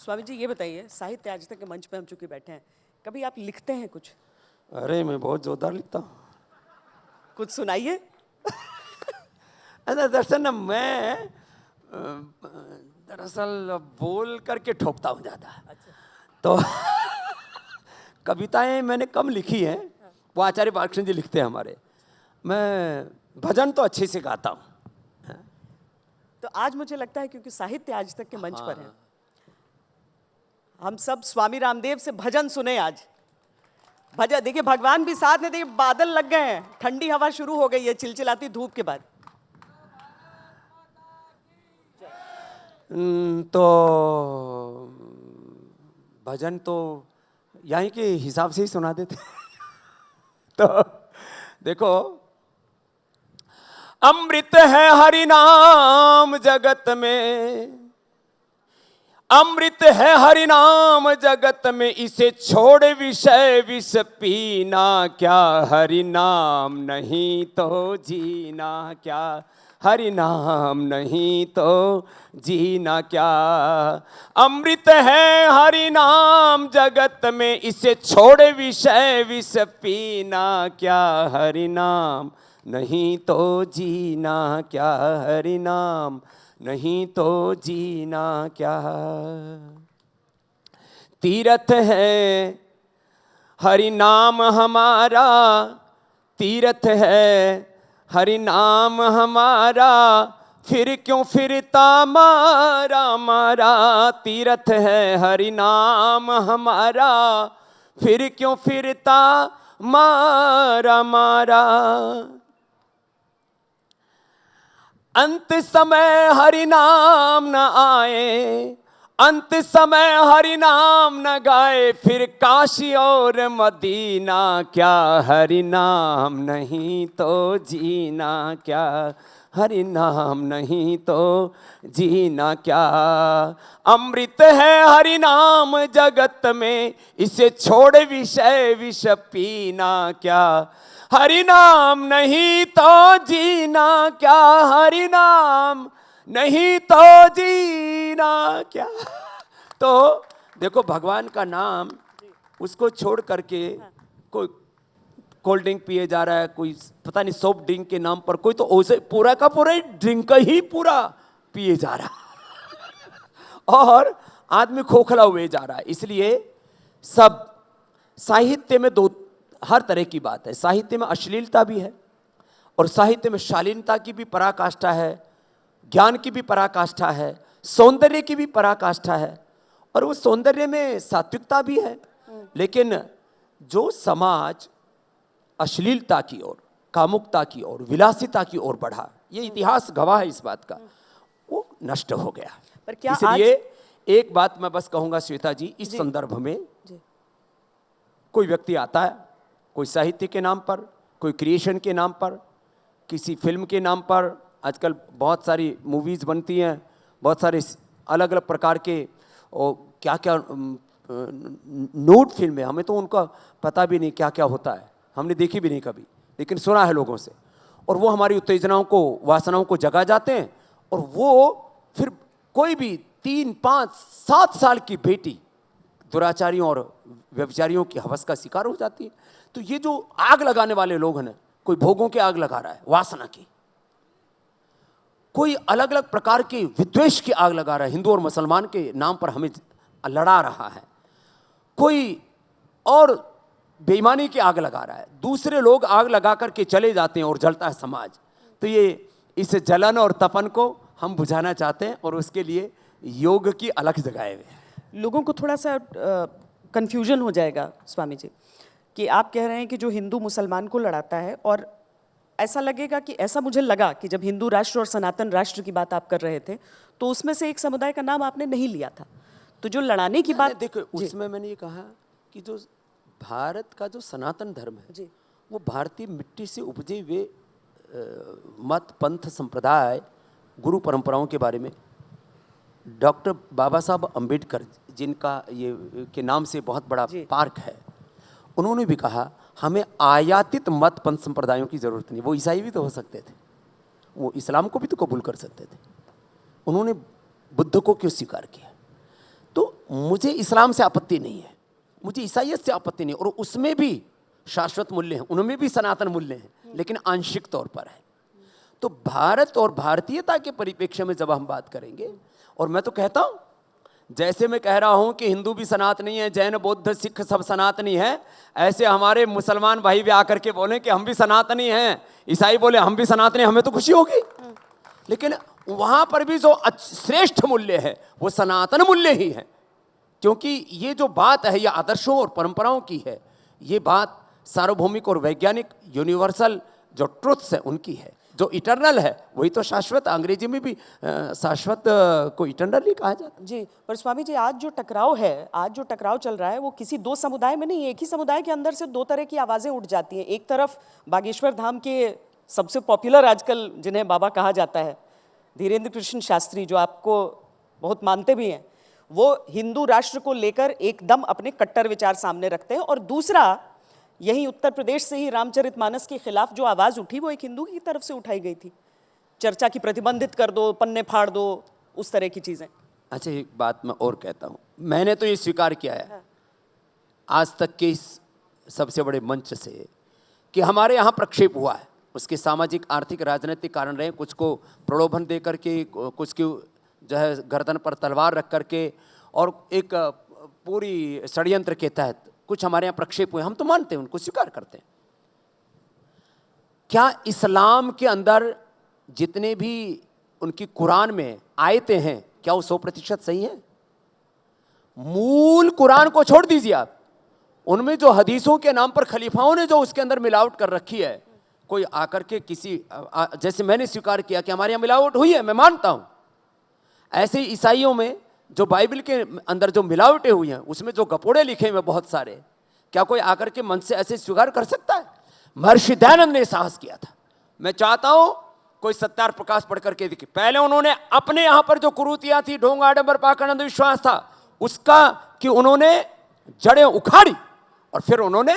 स्वामी जी ये बताइए, साहित्य आज तक के मंच पे हम चूंकि बैठे हैं, कभी आप लिखते हैं कुछ? अरे मैं बहुत जोरदार लिखता हूँ। कुछ सुनाइए। अच्छा दर्शन, मैं दरअसल बोल करके ठोकता हूँ ज़्यादा। तो कविताएं मैंने कम लिखी हैं, वो आचार्य बालकृष्ण जी लिखते हैं हमारे। मैं भजन तो अच्छे से गाता हूँ। तो आज मुझे लगता है क्योंकि साहित्य आज तक के मंच पर है, हम सब स्वामी रामदेव से भजन सुने आज। भजन देखिए, भगवान भी साथ में, देखिए बादल लग गए हैं, ठंडी हवा शुरू हो गई है चिलचिलाती धूप के बाद। तो भजन तो यहीं के हिसाब से ही सुना देते। तो देखो, अमृत है हरि नाम जगत में, अमृत है हरि नाम जगत में, इसे छोड़ विषय विष पीना क्या, हरि नाम नहीं तो जीना क्या, हरि नाम नहीं तो जीना क्या। अमृत है हरि नाम जगत में, इसे छोड़ विषय विष पीना क्या, हरि नाम नहीं तो जीना क्या, हरि नाम नहीं तो जीना क्या। तीर्थ है हरि नाम हमारा, तीर्थ है हरि नाम हमारा, फिर क्यों फिरता मारा मारा। तीर्थ है हरि नाम हमारा, फिर क्यों फिरता मारा मारा। अंत समय हरि नाम न आए, अंत समय हरि नाम न गाए, फिर काशी और मदीना क्या, हरि नाम नहीं तो जीना क्या, हरि नाम नहीं तो जीना क्या। अमृत है हरि नाम जगत में, इसे छोड़ विषय विष पीना क्या, हरि नाम नहीं तो जीना क्या, हरि नाम नहीं तो जीना क्या। तो देखो, भगवान का नाम उसको छोड़ करके कोई कोल्ड ड्रिंक पिए जा रहा है, कोई पता नहीं सॉफ्ट ड्रिंक के नाम पर, कोई तो उसे पूरा का पूरा ड्रिंक ही पूरा पिए जा रहा और आदमी खोखला हुए जा रहा है। इसलिए सब साहित्य में दो हर तरह की बात है। साहित्य में अश्लीलता भी है और साहित्य में शालीनता की भी पराकाष्ठा है, ज्ञान की भी पराकाष्ठा है, सौंदर्य की भी पराकाष्ठा है, और वो सौंदर्य में सात्विकता भी है। लेकिन जो समाज अश्लीलता की ओर, कामुकता की ओर, विलासिता की ओर बढ़ा, ये इतिहास गवाह है इस बात का, वो नष्ट हो गया। पर क्या इसलिए एक बात मैं बस कहूंगा श्वेता जी, इस संदर्भ में कोई व्यक्ति आता है, कोई साहित्य के नाम पर, कोई क्रिएशन के नाम पर, किसी फिल्म के नाम पर, आजकल बहुत सारी मूवीज़ बनती हैं, बहुत सारे अलग अलग प्रकार के, और क्या क्या नोट फिल्में, हमें तो उनका पता भी नहीं क्या क्या होता है, हमने देखी भी नहीं कभी, लेकिन सुना है लोगों से, और वो हमारी उत्तेजनाओं को, वासनाओं को जगा जाते हैं, और वो फिर कोई भी 3, 5, 7 साल की बेटी दुराचारियों और व्यभिचारियों की हवस का शिकार हो जाती है। तो ये जो आग लगाने वाले लोग हैं, कोई भोगों की आग लगा रहा है, वासना की, कोई अलग अलग प्रकार के विद्वेष की आग लगा रहा है, हिंदू और मुसलमान के नाम पर हमें लड़ा रहा है, कोई और बेईमानी की आग लगा रहा है, दूसरे लोग आग लगा करके चले जाते हैं और जलता है समाज। तो ये इस जलन और तपन को हम बुझाना चाहते हैं, और उसके लिए योग की अलग जगाए हुए हैं। लोगों को थोड़ा सा कंफ्यूजन हो जाएगा स्वामी जी, कि आप कह रहे हैं कि जो हिंदू मुसलमान को लड़ाता है, और ऐसा लगेगा कि, ऐसा मुझे लगा कि जब हिंदू राष्ट्र और सनातन राष्ट्र की बात आप कर रहे थे, तो उसमें से एक समुदाय का नाम आपने नहीं लिया था। तो जो लड़ाने की बात, देखो, उसमें मैंने ये कहा कि जो भारत का जो सनातन धर्म है जी, वो भारतीय मिट्टी से उपजे हुए मत, पंथ, संप्रदाय, गुरु परंपराओं के बारे में डॉक्टर बाबा साहब अम्बेडकर, जिनका ये के नाम से बहुत बड़ा पार्क है, उन्होंने भी कहा हमें आयातित मत, पंथ, संप्रदायों की जरूरत नहीं। वो ईसाई भी तो हो सकते थे, वो इस्लाम को भी तो कबूल कर सकते थे, उन्होंने बुद्ध को क्यों स्वीकार किया? तो मुझे इस्लाम से आपत्ति नहीं है, मुझे ईसाइयत से आपत्ति नहीं, और उसमें भी शाश्वत मूल्य हैं, उनमें भी सनातन मूल्य हैं, लेकिन आंशिक तौर पर है। तो भारत और भारतीयता के परिप्रेक्ष्य में जब हम बात करेंगे, और मैं तो कहता हूं, जैसे मैं कह रहा हूं कि हिंदू भी सनातनी है, जैन बौद्ध सिख सब सनातनी है, ऐसे हमारे मुसलमान भाई भी आकर के बोले कि हम भी सनातनी हैं, ईसाई बोले हम भी सनातनी, हमें तो खुशी होगी। लेकिन वहां पर भी जो श्रेष्ठ मूल्य है वो सनातन मूल्य ही है, क्योंकि ये जो बात है ये आदर्शों और परंपराओं की है, ये बात सार्वभौमिक और वैज्ञानिक यूनिवर्सल जो ट्रुथ्स है उनकी है। जो इटर्नल है वही तो शाश्वत, अंग्रेजी में भी शाश्वत को इटर्नल ही कहा जाता है। जी, पर स्वामी जी आज जो टकराव है, आज जो टकराव चल रहा है वो किसी दो समुदाय में नहीं, एक ही समुदाय के अंदर से दो तरह की आवाज़ें उठ जाती हैं। एक तरफ बागेश्वर धाम के सबसे पॉपुलर आजकल जिन्हें बाबा कहा जाता है, धीरेन्द्र कृष्ण शास्त्री, जो आपको बहुत मानते भी हैं, वो हिंदू राष्ट्र को लेकर एकदम अपने कट्टर विचार सामने रखते हैं। और दूसरा, यही उत्तर प्रदेश से ही रामचरितमानस के खिलाफ जो आवाज़ उठी वो एक हिंदू की तरफ से उठाई गई थी, चर्चा की प्रतिबंधित कर दो, पन्ने फाड़ दो, उस तरह की चीज़ें। अच्छा, एक बात मैं और कहता हूँ, मैंने तो ये स्वीकार किया है आज तक के इस सबसे बड़े मंच से कि हमारे यहाँ प्रक्षेप हुआ है, उसके सामाजिक आर्थिक राजनीतिक कारण रहे, कुछ को प्रलोभन दे करके, कुछ की जो है गर्दन पर तलवार रख करके, और एक पूरी षड्यंत्र के तहत कुछ हमारे यहाँ प्रक्षेप हुए, हम तो मानते हैं, उनको स्वीकार करते हैं। क्या इस्लाम के अंदर जितने भी उनकी कुरान में आयतें हैं, क्या वो 100% सही है? मूल कुरान को छोड़ दीजिए आप, उनमें जो हदीसों के नाम पर खलीफाओं ने जो उसके अंदर मिलावट कर रखी है, कोई आकर के किसी जैसे मैंने स्वीकार किया कि हमारे यहाँ मिलावट हुई है, मैं मानता हूं, ऐसे ही ईसाइयों में जो बाइबल के अंदर जो मिलावटें हुई हैं, उसमें जो गपोड़े लिखे हुए बहुत सारे, क्या कोई आकर के मन से ऐसे स्वीकार कर सकता है? महर्षि दयानंद ने साहस किया था। मैं चाहता हूं कोई सत्यार प्रकाश पढ़ करके दिखे। पहले उन्होंने अपने यहां पर जो कुरूतियां थी, ढोंग आडंबर पाखंड अंधविश्वास था, उसका कि उन्होंने जड़ें उखाड़ी, और फिर उन्होंने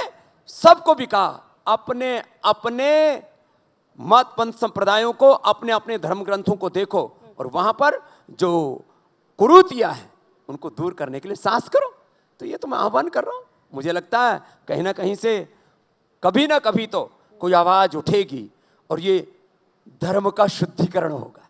सबको भी कहा अपने अपने मत पंथ संप्रदायों को, अपने अपने धर्म ग्रंथों को देखो, और वहां पर जो कुरूतियां हैं उनको दूर करने के लिए साहस करो। तो ये तो मैं आह्वान कर रहा हूं, मुझे लगता है कहीं ना कहीं से कभी ना कभी तो कोई आवाज उठेगी और ये धर्म का शुद्धिकरण होगा।